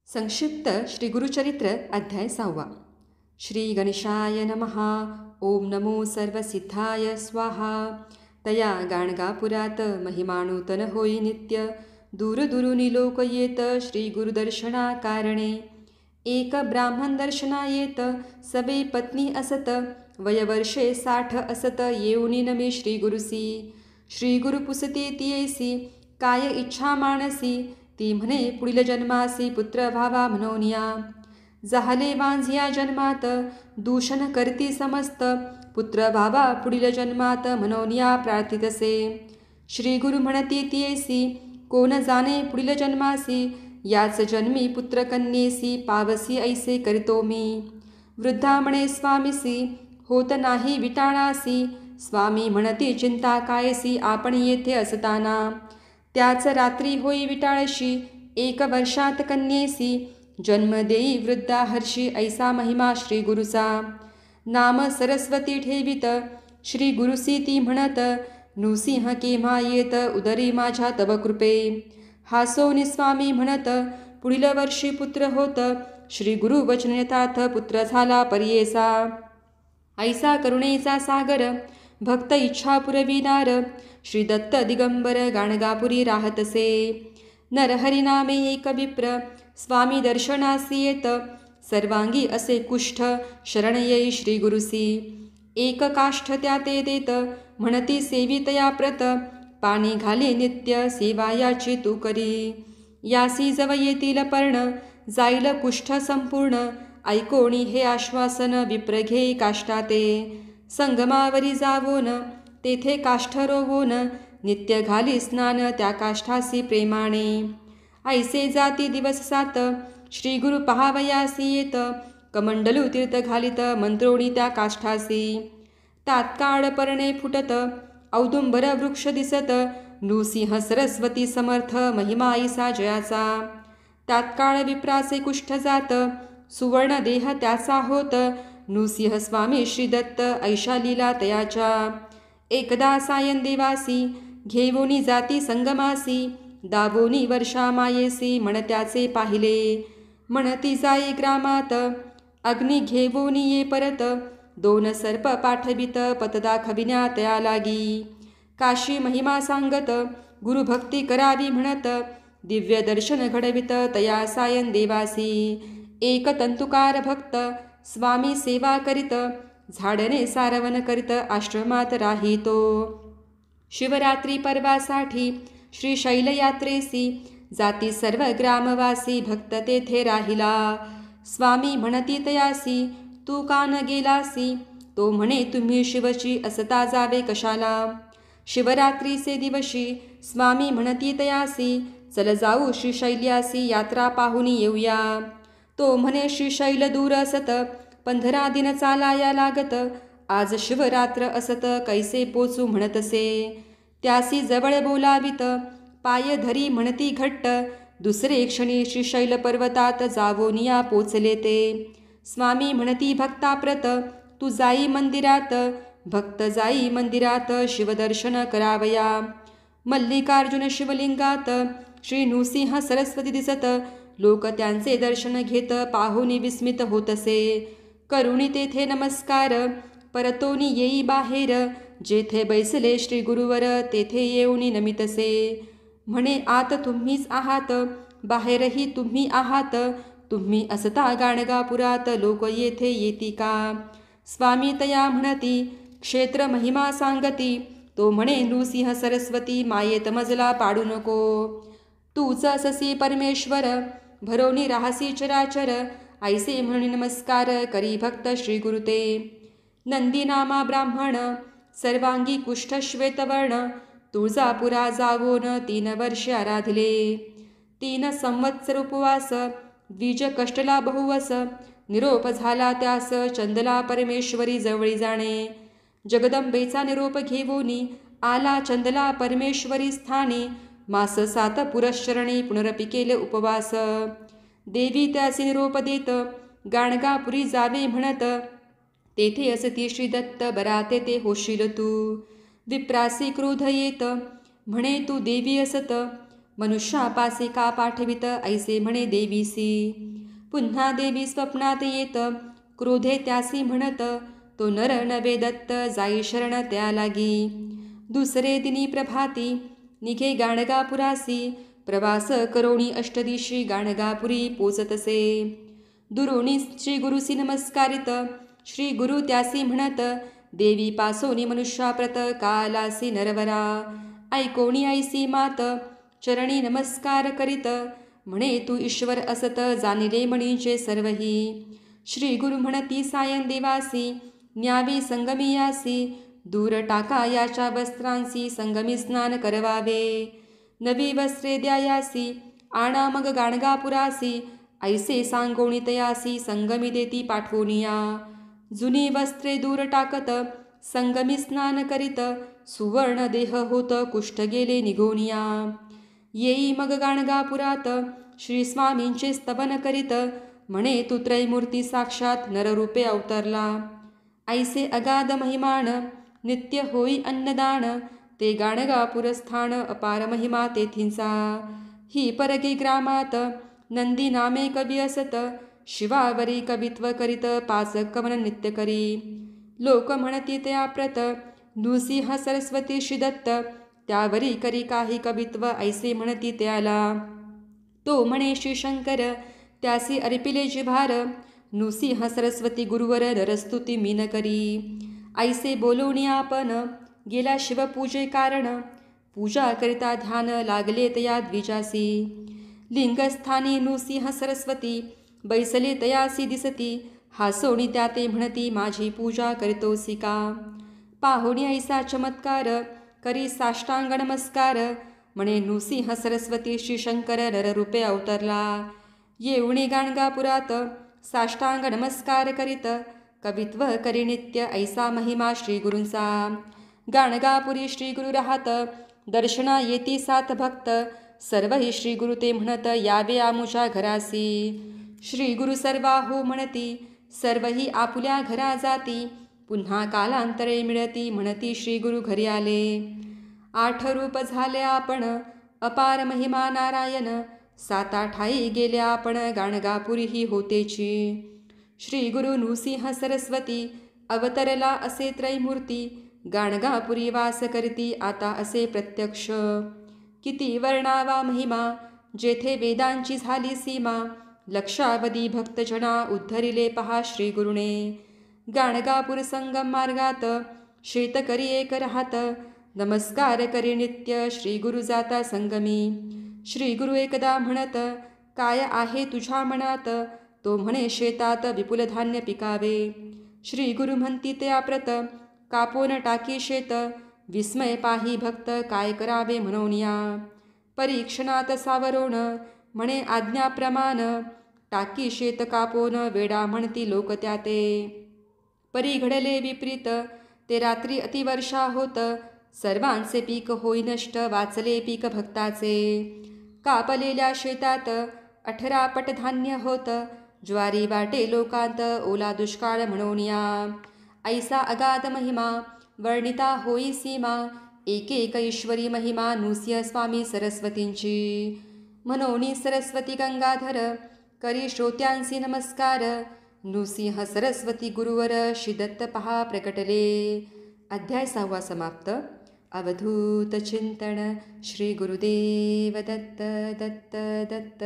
संक्षिप्त श्री गुरुचरित्र अध्याय 6. श्री गणेशाय नमः. ओम नमो सर्वसिद्धाय स्वाहा. तया गाणगापुरात महिमानूतन होई नित्य. दूर दुरुनी लोक येत श्री गुरुदर्शना कारणे. एक ब्राह्मण दर्शना येत सबे पत्नी असत. वयवर्षे 60 असत येऊनी नमे श्री गुरुसी. श्री गुरु पुसते तियेसी काय इच्छा मानसी. ती म्हणे पुढील जन्मासी पुत्र व्हावा म्हणोनिया. जाहले वांझिया जन्मात दूषण करती समस्त. पुत्र व्हावा पुढील जन्मात म्हणोनिया प्रार्थितसे. श्री गुरु म्हणती तियेसी कोण जाणे पुढील जन्मासी. याच जन्मी पुत्र कन्येसी पावसी ऐसे करितो मी. वृद्धा म्हणे स्वामीसी होत नाही विटाळासी. स्वामी म्हणती चिंता कायसी आपण येथे असताना. त्याच रात्री होई विटाळशी 1 वर्षात कन्येसी. जन्म देई वृद्धा हर्षी ऐसा महिमा श्री गुरुचा. नाम सरस्वती ठेवित श्री गुरुसी ती म्हणत. नृसिंह केव्हा येत उदरी माझ्या तव कृपे. हासोनी स्वामी म्हणत पुढील वर्षी पुत्र होत. श्री गुरु वचन यथार्थ पुत्र झाला पर्येसा. ऐसा करुणेचा सागर भक्त इच्छा पुरविनार. श्री दत्त दिगंबर गाणगापुरी राहतसे. नरहरिनामे एक विप्र स्वामी दर्शनासी येत. सर्वांगी असे कुष्ठ शरण येई श्री गुरुसी. एक काष्ठ त्या ते देत म्हणती सेवितया प्रत. पाणी घाली नित्य सेवा याची तू करी. यासी जव येतील पर्ण जाईल कुष्ठ संपूर्ण. ऐकोणी हे आश्वासन विप्र घेई काष्टाते. संगमावरी जावोन तेथे काष्ठ रोवोन. नित्य घाली स्नान त्या काष्ठासी प्रेमाने. ऐसे जाती दिवस 7 श्री गुरु पहावयासी येत. कमंडलू तीर्थ घालित मंत्रोणी त्या काष्ठासी. तात्काळ पर्णे फुटत औदुंबर वृक्ष दिसत. नृसिंह सरस्वती समर्थ महिमा ऐसा जयाचा. तात्काळ विप्राचे कुष्ठ जात सुवर्ण देह त्याचा होत. नृसिंह स्वामी श्री दत्त ऐशा लीला तयाच्या. एकदा सायन देवासी घेवोनी जाती संगमासी. दावोनी वर्षा मायेसी म्हणत्याचे पाहिले. म्हणती जाई ग्रामात अग्नी घेवोनी ये परत. 2 सर्प पाठवित पत दाखविण्या तया लागी. काशी महिमा सांगत गुरुभक्ती करावी म्हणत. दिव्य दर्शन घडवित तया सायन देवासी. एक तंतुकार भक्त स्वामी सेवा करीत. झाडणे सारवण करीत आश्रमात राहितो. शिवरात्री पर्वासाठी श्री शैल यात्रेसी. जाती सर्व ग्रामवासी भक्त तेथे राहिला. स्वामी म्हणती तयासी तू का न गेलासी. तो म्हणे तुम्ही शिवची असता जावे कशाला. शिवरात्रीचे दिवशी स्वामी म्हणती तयासी चल जाऊ श्रीशैल्यासी यात्रा पाहुनी येऊया. तो म्हणे श्रीशैल दूर असत 15 दिन चालाया लागत. आज शिवरात्र असत कैसे पोचू म्हणतसे. त्यासी जवळ बोलावित पाय धरी म्हणती घट्ट. दुसरे क्षणी श्रीशैल पर्वतात जावोनिया पोचले ते. स्वामी म्हणती भक्ताप्रत तू जाई मंदिरात. भक्त जाई मंदिरात शिवदर्शन करावया. मल्लिकार्जुन शिवलिंगात श्री नृसिंह सरस्वती दिसत. लोक त्यांचे दर्शन घेत पाहुनी विस्मित होतसे. करुणी तेथे नमस्कार परतोनी येई बाहेर. जेथे बैसले श्री गुरुवर तेथे येऊनी नमितसे. म्हणे आत तुम्हीच आहात बाहेरही तुम्ही आहात. तुम्ही असता गाणगापुरात लोक येथे येती का. स्वामी तया म्हणती क्षेत्र महिमा सांगती. तो म्हणे नृसिंह सरस्वती मायेत मजला पाडू नको. तूच अससी परमेश्वर भरोनी राहसी चराचर. ऐसे म्हणून नमस्कार करी भक्त श्री गुरुते. नंदीनामा ब्राह्मण सर्वांगी कुष्ठ श्वेतवर्ण. तुळजापुरा जावोन 3 वर्षे आराधिले. 3 संवत्सर उपवास द्विज कष्टला बहुवस. निरोप झाला त्यास चंदला परमेश्वरी जवळी जाणे. जगदंबेचा निरोप घेवोनी आला चंदला परमेश्वरी स्थानी. मास 7 पुरश्चरणी पुनरपि केले उपवास. देवी त्याचे निरोप देत गाणगापुरी जावे म्हणत. तेथे असती श्री दत्त बरा तेथे होशील तू. विप्रासी क्रोध येत म्हणे तू देवी असत. मनुष्यापासी का पाठवित ऐसे म्हणे देवीसी. पुन्हा देवी स्वप्नात येत क्रोधे त्यासी म्हणत, तो नर नवे दत्त जाई शरण त्या लागी. दुसरे दिनी प्रभाती निघे गाणगापुरासी, प्रवास करोणी अष्टदिशी गाणगापुरी पोचतसे. दुरोणी श्री गुरुसी नमस्कारित, श्री गुरु त्यासी म्हणत, देवी पासोनी मनुष्याप्रत कालासी नरवरा. ऐकोणी ऐसी मात चरणी नमस्कार करीत, म्हणे तू ईश्वर असत जाणिले मणीचे सर्वही. श्री गुरु म्हणती सायं देवासी, न्यावी संगमी यासी. दूर टाका याच्या वस्त्रांसी, संगमी स्नान करवावे. नवी वस्त्रे द्यायासी, आणा मग गाणगापुरासी. ऐसे सांगोणी तयासी, संगमी देती पाठवूनिया. जुनी वस्त्रे दूर टाकत संगमी स्नान करीत, सुवर्ण देह होत कुष्ठ गेले निघोनिया. येई मग गाणगापुरात श्री स्वामींचे स्तवन करीत, म्हणे तू त्रैमूर्ती साक्षात नररूपे अवतरला. ऐसे अगाध महिमान नित्य होई अन्नदान, ते गाणगापुरस्थान अपार महिमा तेथींचा. ही परगी ग्रामात नंदी नामे कवी असत, शिवावरी कवित्व करीत पाच कवन नित्य करी. लोक म्हणती त्या प्रत नृसिंह सरस्वती श्रीदत्त, त्यावरी करी काही कवित्व ऐसे म्हणती त्याला. तो म्हणे श्रीशंकर त्यासी अर्पिले जिव्हार, नृसिंह सरस्वती गुरुवर नरस्तुती मीन करी. ऐसे बोलवणी आपण गेला शिवपूजे कारण, पूजा करिता ध्यान लागले तया द्विजासी. लिंगस्थानी नृसिंह सरस्वती बैसले तयासी दिसती, हासोणी त्या ते म्हणती माझी पूजा करीतोसी का. पाहुणी ऐसा चमत्कार करी साष्टांग नमस्कार, म्हणे नृसिंह सरस्वती श्रीशंकर नररूपे अवतरला. येऊणी गाणगापुरात साष्टांग नमस्कार करीत, कवित्व करी नित्य ऐसा महिमा श्रीगुरूंचा. गाणगापुरी श्रीगुरु राहत दर्शना येती सात भक्त, सर्वही श्रीगुरु ते म्हणत यावे आमुच्या घरासी. श्रीगुरु सर्वाहू म्हणती सर्वही आपुल्या घरा जाती, पुन्हा कालांतरे मिळती म्हणती श्रीगुरु घरी आले. 8 रूप झाले आपण अपार महिमा नारायण, 7-8 गेले आपण गाणगापुरी होतेची. श्रीगुरु नृसिंह सरस्वती अवतरला असे त्रैमूर्ती, गाणगापुरी वास करती आता असे प्रत्यक्ष. किती वर्णावा महिमा जेथे वेदांची झाली सीमा, लक्षावधी भक्तजना उद्धरिले पहा श्रीगुरुने. गाणगापूर संगम मार्गात शेतकरी एक राहत, नमस्कार करी नित्य श्रीगुरु जाता संगमी. श्रीगुरु एकदा म्हणत काय आहे तुझ्या मनात, तो म्हणे शेतात विपुल धान्य पिकावे. श्रीगुरु म्हणती त्या प्रत कापोन टाकी शेत, विस्मय पाही भक्त काय करावे म्हणूनिया. परीक्षणात सावरोण म्हणे आज्ञाप्रमाण, टाकी शेत कापोन वेडा म्हणती लोक त्याते. परी घडले विपरीत ते रात्री अतिवर्षा होत, सर्वांचे पीक होई नष्ट वाचले पीक भक्ताचे. कापलेल्या शेतात 18 पट धान्य होत, ज्वारी वाटे लोकांत ओला दुष्काळ म्हणूनिया. ऐसा अगाध महिमा वर्णिता होई सीमा, एक ईश्वरी महिमा नृसिंह स्वामी सरस्वतींची. म्हणून सरस्वती गंगाधर करी श्रोत्यांसी नमस्कार, नृसिंह सरस्वती गुरुवर श्रीदत्त पहा प्रकटले. अध्याय 6 समाप्त. अवधूत चिंतन. श्री गुरुदेव दत्त दत्त दत्त.